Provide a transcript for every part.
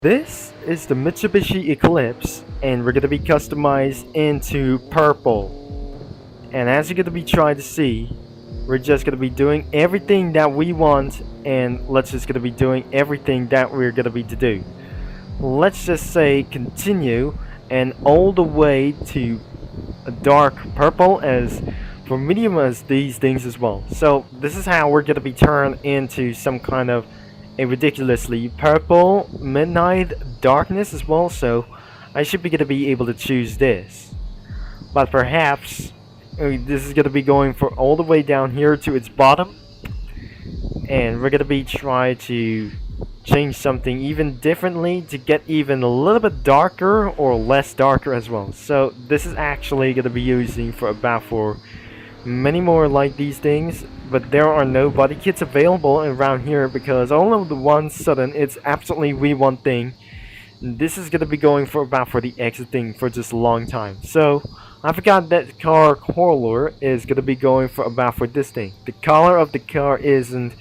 This is the Mitsubishi Eclipse, and we're gonna be customized into purple. And as you're gonna be trying to see, we're just gonna be doing everything that we want, and let's just gonna be doing everything that we're gonna be to do. Let's just say continue, and all the way to a dark purple as for medium as these things as well. So this is how we're gonna be turned into some kind of a ridiculously purple midnight darkness as well, so I should be gonna be able to choose this. But perhaps this is gonna be going for all the way down here to its bottom, and we're gonna be trying to change something even differently to get even a little bit darker or less darker as well. So this is actually gonna be using for many more like these things, but there are no body kits available around here because all of the one sudden it's absolutely we one thing. This is gonna be going for the exit thing for just a long time. So I forgot that car color is gonna be going for this thing. The color of the car isn't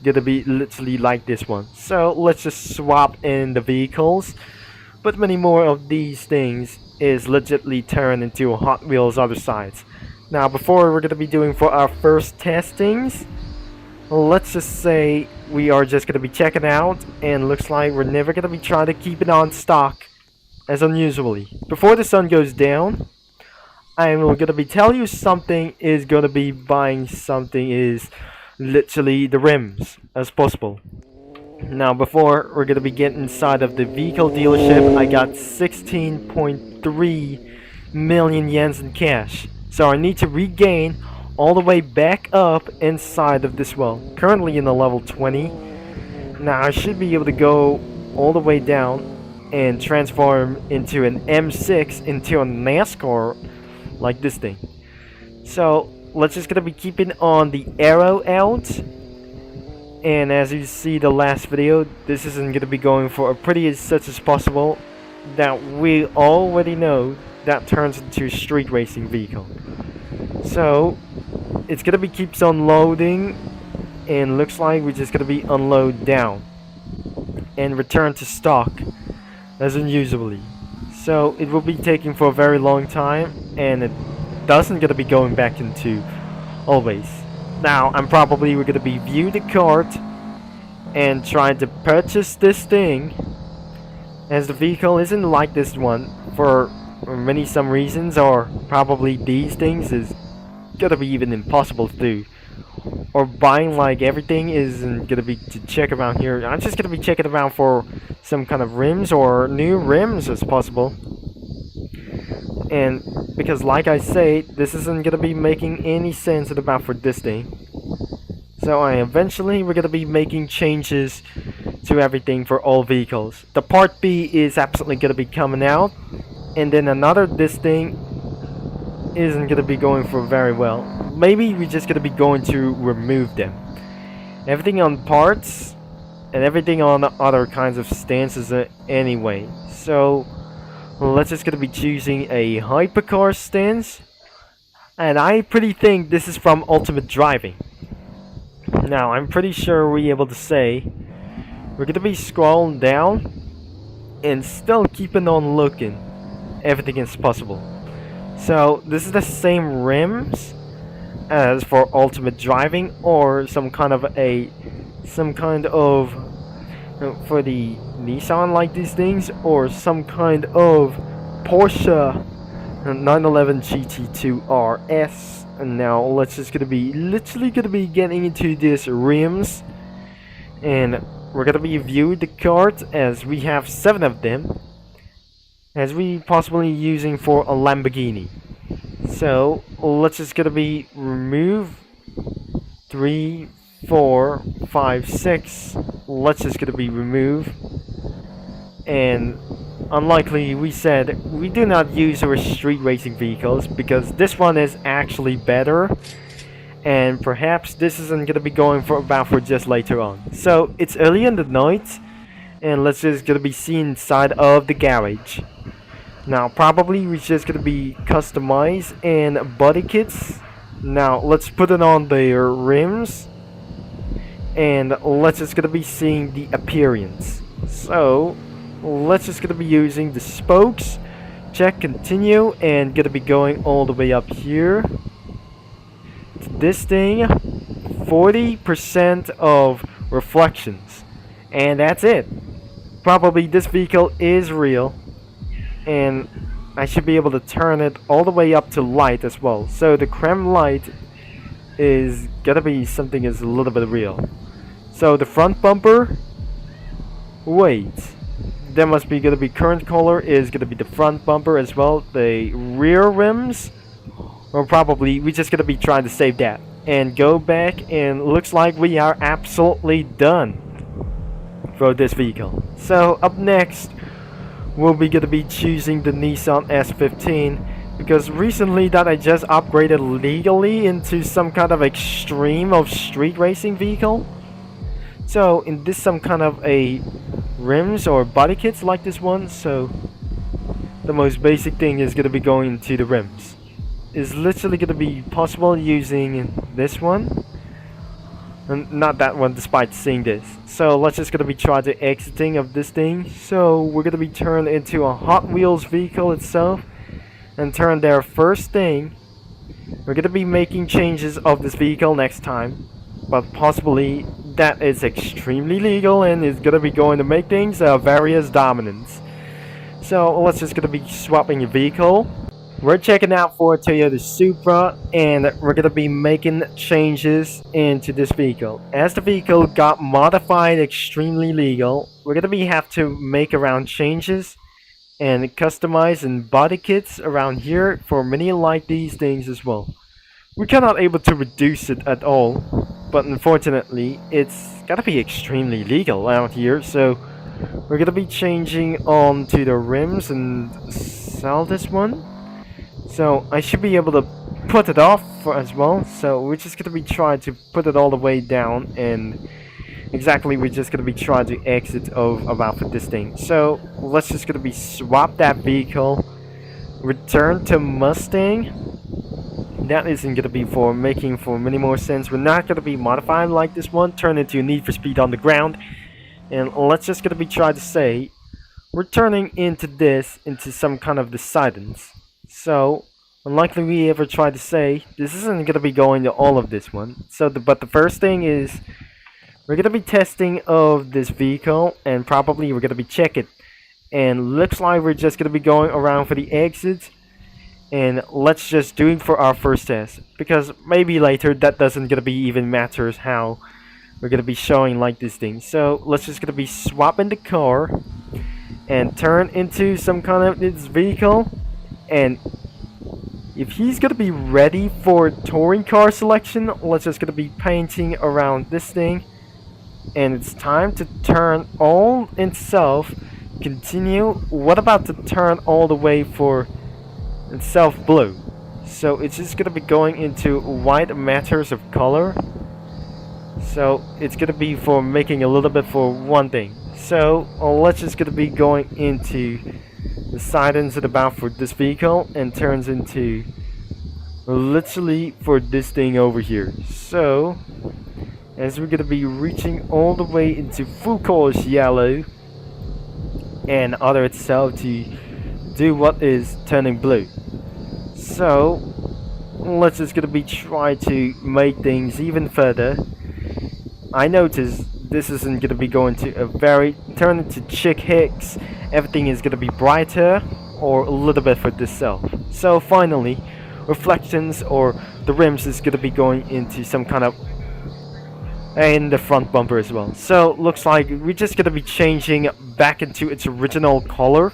gonna be literally like this one. So let's just swap in the vehicles. But many more of these things is legitly turned into Hot Wheels other sides. Now, before we're going to be doing for our first testings, let's just say we are just going to be checking out, and looks like we're never going to be trying to keep it on stock as unusually. Before the sun goes down, I'm going to be telling you something is going to be buying something is literally the rims as possible. Now, before we're going to be getting inside of the vehicle dealership, I got 16.3 million yens in cash. So I need to regain all the way back up inside of this well. Currently in the level 20. Now I should be able to go all the way down and transform into an M6 into a NASCAR like this thing. So let's just gonna be keeping on the arrow out. And as you see the last video, this isn't gonna be going for a pretty as such as possible that we already know that turns into a street racing vehicle. So it's gonna be keeps on loading, and looks like we're just gonna be unload down and return to stock as unusually. So it will be taking for a very long time, and it doesn't gonna be going back into always. Now we're gonna be view the cart and trying to purchase this thing, as the vehicle isn't like this one for some reasons, or probably these things is gonna be even impossible to do, or buying like everything isn't gonna be to check around here. I'm just gonna be checking around for some kind of rims or new rims as possible, and because like I say, this isn't gonna be making any sense about for this thing. So eventually we're gonna be making changes to everything for all vehicles. The part B is absolutely gonna be coming out, and then this thing isn't gonna be going for very well. Maybe we're just gonna be going to remove them. Everything on parts and everything on other kinds of stances anyway. So let's just gonna be choosing a hypercar stance, and I pretty think this is from Ultimate Driving. Now I'm pretty sure we're able to say we're gonna be scrolling down and still keeping on looking. Everything is possible. So this is the same rims as for Ultimate Driving, or some kind of for the Nissan like these things, or some kind of Porsche 911 GT2 RS. And now let's just literally gonna be getting into these rims, and we're gonna be viewing the cart as we have 7 of them, as we possibly using for a Lamborghini. So let's just gonna be remove 3, 4, 5, 6. Let's just gonna be remove, and unlikely we said we do not use our street racing vehicles because this one is actually better, and perhaps this isn't gonna be going for just later on. So it's early in the night, and let's just gonna be seeing inside of the garage. Now probably we're just gonna be customize and body kits. Now let's put it on the rims, and let's just gonna be seeing the appearance. So let's just gonna be using the spokes. Check continue, and gonna be going all the way up here to this thing. 40% of reflections, and that's it. Probably this vehicle is real, and I should be able to turn it all the way up to light as well. So the creme light is gonna be something is a little bit real. So the front bumper, wait, that must be gonna be current color is gonna be the front bumper as well. The rear rims, or probably we just gonna be trying to save that and go back, and looks like we are absolutely done for this vehicle. So up next we'll be gonna be choosing the Nissan S15, because recently that I just upgraded legally into some kind of extreme of street racing vehicle. So in this some kind of a rims or body kits like this one, so the most basic thing is gonna be going to the rims. Is literally gonna be possible using this one and not that one, despite seeing this. So let's just gonna be try the exiting of this thing. So we're gonna be turned into a Hot Wheels vehicle itself and turn there first thing. We're gonna be making changes of this vehicle next time, but possibly that is extremely legal and is gonna be going to make things various dominance. So let's just gonna be swapping a vehicle. We're checking out for Toyota Supra, and we're gonna be making changes into this vehicle. As the vehicle got modified extremely legal, we're gonna be have to make around changes and customize and body kits around here for many like these things as well. We cannot able to reduce it at all, but unfortunately it's gotta be extremely legal out here. So we're gonna be changing on to the rims and sell this one. So I should be able to put it off as well. So we're just gonna be trying to put it all the way down, and exactly we're just gonna be trying to exit of about for this thing. So let's just gonna be swap that vehicle, return to Mustang. That isn't gonna be for making for many more sense. We're not gonna be modifying like this one, turn into Need for Speed on the ground, and let's just gonna be trying to say we're turning into this into some kind of the Sidons. So unlikely we ever try to say this isn't gonna be going to all of this one. So but the first thing is we're gonna be testing of this vehicle, and probably we're gonna be checking, and looks like we're just gonna be going around for the exits. And let's just do it for our first test, because maybe later that doesn't gonna be even matters how we're gonna be showing like this thing. So let's just gonna be swapping the car and turn into some kind of this vehicle. And if he's gonna be ready for touring car selection, let's just gonna be painting around this thing, and it's time to turn all itself continue. What about to turn all the way for itself blue? So it's just gonna be going into white matters of color. So it's gonna be for making a little bit for one thing. So let's just gonna be going into the Sidons at about for this vehicle, and turns into literally for this thing over here. So as we're gonna be reaching all the way into full colors yellow and other itself to do what is turning blue. So let's just gonna be try to make things even further. I noticed this isn't gonna be going to a very turn into chick hicks. Everything is gonna be brighter or a little bit for this self. So finally, reflections or the rims is gonna be going into some kind of, and the front bumper as well. So looks like we're just gonna be changing back into its original color.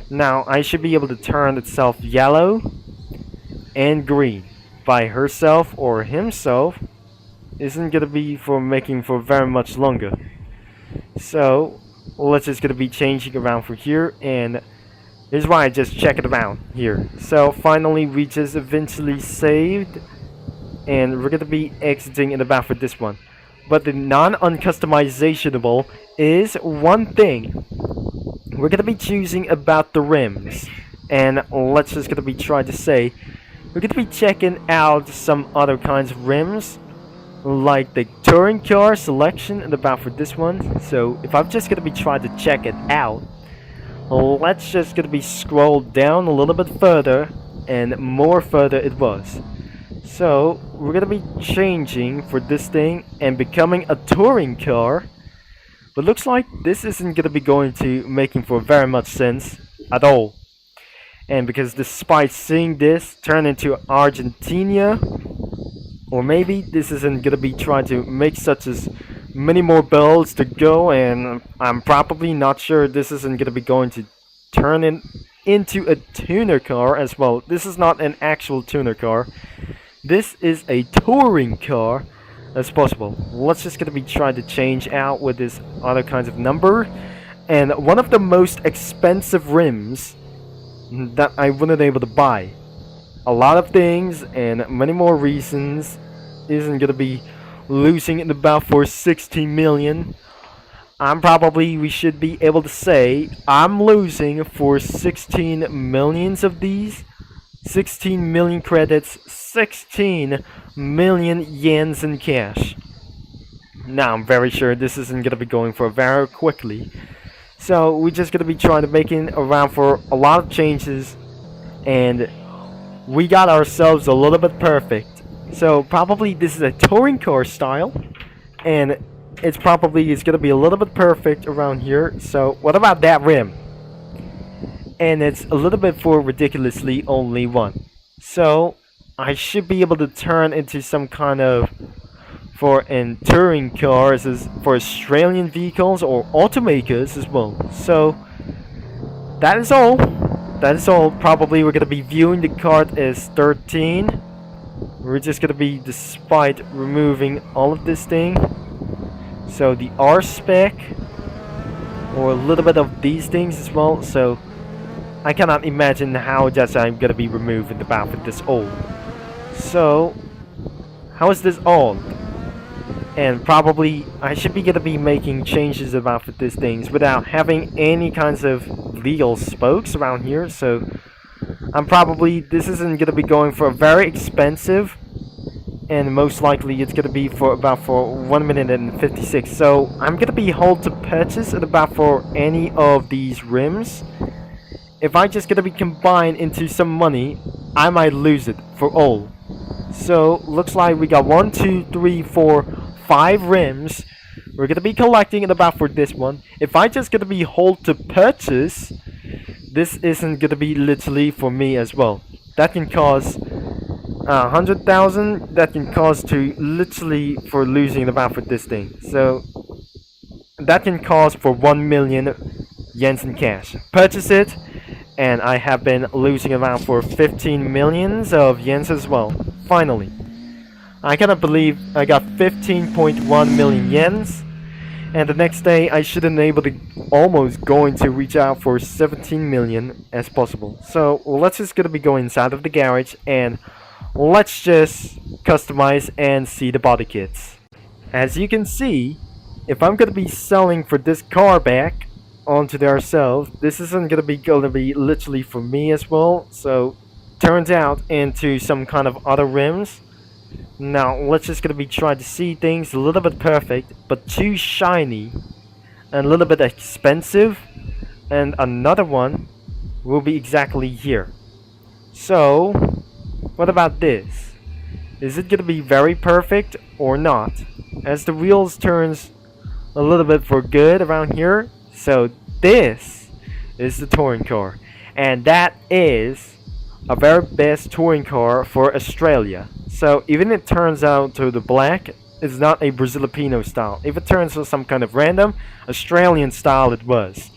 Now I should be able to turn itself yellow and green by herself or himself. Isn't gonna be for making for very much longer. So let's just gonna be changing around for here, and here's why I just check it around here. So finally we just eventually saved, and we're gonna be exiting in the back for this one. But the non-uncustomizable is one thing. We're gonna be choosing about the rims, and let's just gonna be trying to say we're gonna be checking out some other kinds of rims, like the touring car selection and about for this one. So if I'm just gonna be trying to check it out, let's just gonna be scrolled down a little bit further, and more further it was. So we're gonna be changing for this thing and becoming a touring car. But looks like this isn't gonna be going to making for very much sense at all. And because despite seeing this turn into Argentina, or maybe this isn't gonna be trying to make such as many more builds to go, and I'm probably not sure this isn't gonna be going to turn into a tuner car as well. This is not an actual tuner car. This is a touring car as possible. Let's just gonna be trying to change out with this other kinds of number. And one of the most expensive rims that I wasn't able to buy. A lot of things and many more reasons isn't gonna be losing in about for 16 million. We should be able to say I'm losing for 16 millions of these. 16 million credits, 16 million yens in cash. Now I'm very sure this isn't gonna be going for very quickly. So we're just gonna be trying to make it around for a lot of changes, and we got ourselves a little bit perfect. So probably this is a touring car style, and it's gonna be a little bit perfect around here. So what about that rim? And it's a little bit for ridiculously only one. So I should be able to turn into some kind of for touring cars as for Australian vehicles or automakers as well. So that is all. That is all. Probably we're gonna be viewing the card as 13. We're just gonna be despite removing all of this thing. So the R spec or a little bit of these things as well. So I cannot imagine how just I'm gonna be removing the back with this old. So how is this old? And probably I should be gonna be making changes about for these things without having any kinds of legal spokes around here. So this isn't gonna be going for a very expensive, and most likely it's gonna be for about for 1 minute and 56. So I'm gonna be hold to purchase at about for any of these rims. If I just gonna be combined into some money, I might lose it for all. So looks like we got 1, 2, 3, 4, 5 rims. We're gonna be collecting it about for this one. If I just gonna be hold to purchase, this isn't gonna be literally for me as well. That can cause 100,000. That can cause to literally for losing about for this thing. So that can cause for 1 million yens in cash. Purchase it, and I have been losing around for 15 millions of yens as well. Finally, I cannot believe I got 15.1 million yens, and the next day I should have been able to almost going to reach out for 17 million as possible. So let's just gonna be going inside of the garage, and let's just customize and see the body kits. As you can see, if I'm gonna be selling for this car back onto ourselves, this isn't gonna be literally for me as well. So turns out into some kind of other rims. Now let's just gonna be trying to see things a little bit perfect, but too shiny and a little bit expensive, and another one will be exactly here. So what about this? Is it gonna be very perfect or not? As the wheels turns a little bit for good around here. So this is the touring car, and that is a very best touring car for Australia. So even if it turns out to the black, it's not a Brazilipino style. If it turns to some kind of random Australian style, it was.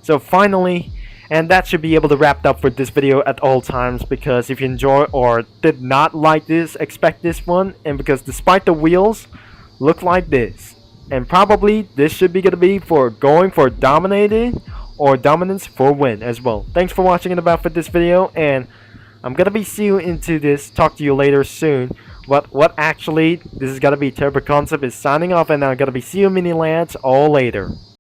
So finally, and that should be able to wrap up for this video at all times, because if you enjoy or did not like this, expect this one. And because despite the wheels look like this, and probably this should be gonna be for going for dominating or dominance for win as well. Thanks for watching and about for this video, and I'm gonna be see you into this. Talk to you later soon. What actually, this is gonna be Turbo Concept is signing off, and I'm gonna be see you mini lads all later.